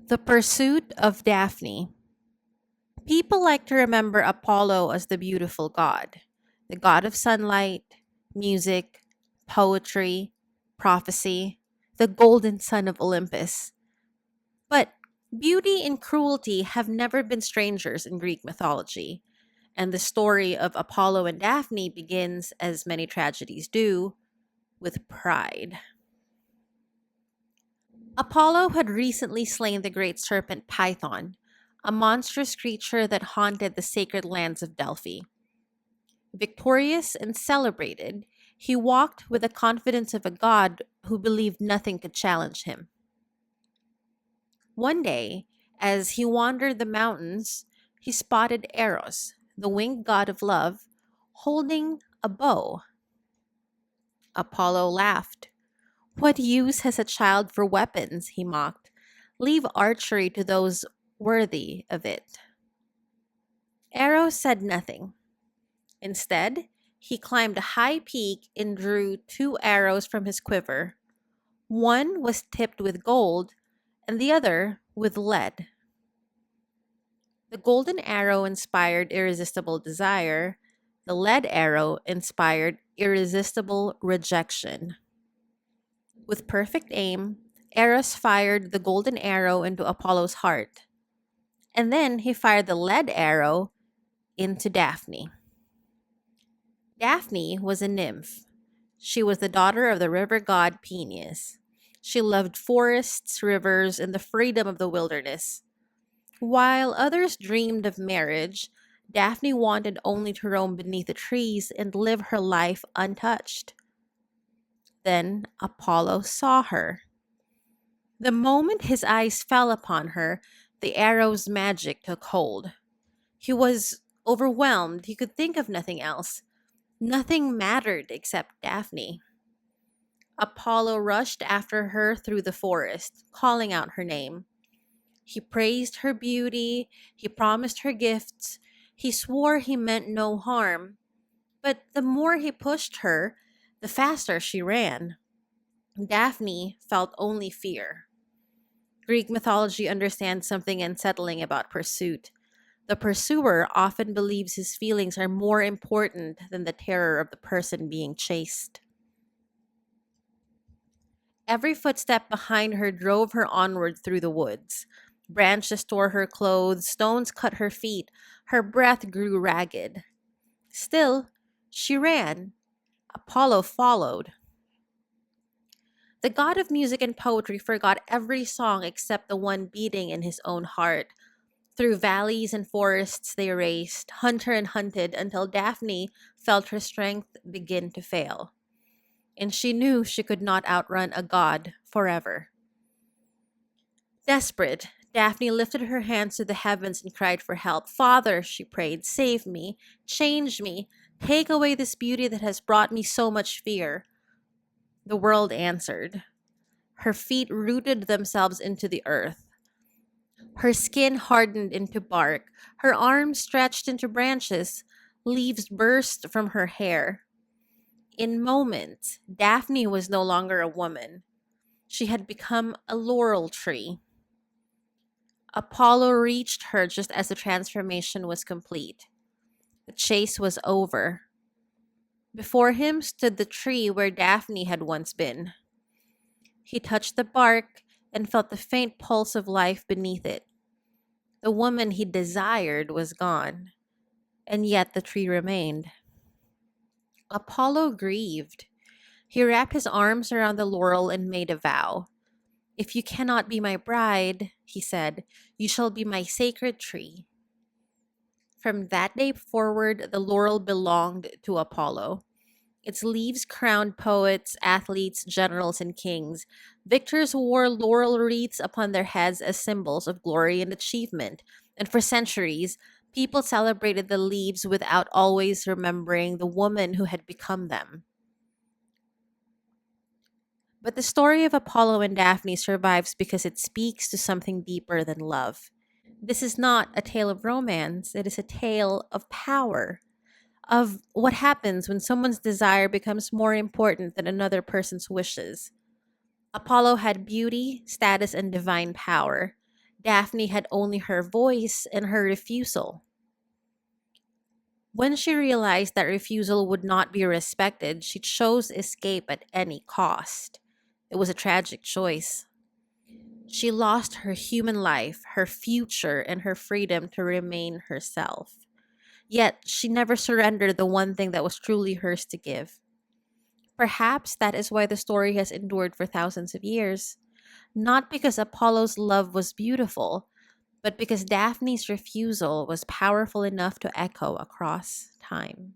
The Pursuit of Daphne. People like to remember Apollo as the beautiful god, the god of sunlight, music, poetry, prophecy, the golden son of Olympus. But beauty and cruelty have never been strangers in Greek mythology, and the story of Apollo and Daphne begins, as many tragedies do, with pride. Apollo had recently slain the great serpent Python, a monstrous creature that haunted the sacred lands of Delphi. Victorious and celebrated, he walked with the confidence of a god who believed nothing could challenge him. One day, as he wandered the mountains, he spotted Eros, the winged god of love, holding a bow. Apollo laughed. "What use has a child for weapons?" he mocked. "Leave archery to those worthy of it." Eros said nothing. Instead, he climbed a high peak and drew two arrows from his quiver. One was tipped with gold, and the other with lead. The golden arrow inspired irresistible desire, the lead arrow inspired irresistible rejection. With perfect aim, Eros fired the golden arrow into Apollo's heart, and then he fired the lead arrow into Daphne. Daphne was a nymph. She was the daughter of the river god Peneus. She loved forests, rivers, and the freedom of the wilderness. While others dreamed of marriage, Daphne wanted only to roam beneath the trees and live her life untouched. Then Apollo saw her. The moment his eyes fell upon her, the arrow's magic took hold. He was overwhelmed. He could think of nothing else. Nothing mattered except Daphne. Apollo rushed after her through the forest, calling out her name. He praised her beauty, he promised her gifts, he swore he meant no harm. But the more he pushed her, the faster she ran. Daphne felt only fear. Greek mythology understands something unsettling about pursuit. The pursuer often believes his feelings are more important than the terror of the person being chased. Every footstep behind her drove her onward through the woods. Branches tore her clothes, stones cut her feet, her breath grew ragged. Still, she ran. Apollo followed. The god of music and poetry forgot every song except the one beating in his own heart. Through valleys and forests they raced, hunter and hunted, until Daphne felt her strength begin to fail. And she knew she could not outrun a god forever. Desperate, Daphne lifted her hands to the heavens and cried for help. "Father," she prayed, "save me, change me, take away this beauty that has brought me so much fear." The world answered. Her feet rooted themselves into the earth. Her skin hardened into bark. Her arms stretched into branches. Leaves burst from her hair. In moments, Daphne was no longer a woman. She had become a laurel tree. Apollo reached her just as the transformation was complete. The chase was over. Before him stood the tree where Daphne had once been. He touched the bark and felt the faint pulse of life beneath it. The woman he desired was gone, and yet the tree remained. Apollo grieved. He wrapped his arms around the laurel and made a vow. "If you cannot be my bride," he said, "you shall be my sacred tree." From that day forward, the laurel belonged to Apollo. Its leaves crowned poets, athletes, generals, and kings. Victors wore laurel wreaths upon their heads as symbols of glory and achievement. And for centuries, people celebrated the leaves without always remembering the woman who had become them. But the story of Apollo and Daphne survives because it speaks to something deeper than love. This is not a tale of romance, it is a tale of power, of what happens when someone's desire becomes more important than another person's wishes. Apollo had beauty, status, and divine power. Daphne had only her voice and her refusal. When she realized that refusal would not be respected, she chose escape at any cost. It was a tragic choice. She lost her human life, her future, and her freedom to remain herself. Yet she never surrendered the one thing that was truly hers to give. Perhaps that is why the story has endured for thousands of years. Not because Apollo's love was beautiful, but because Daphne's refusal was powerful enough to echo across time.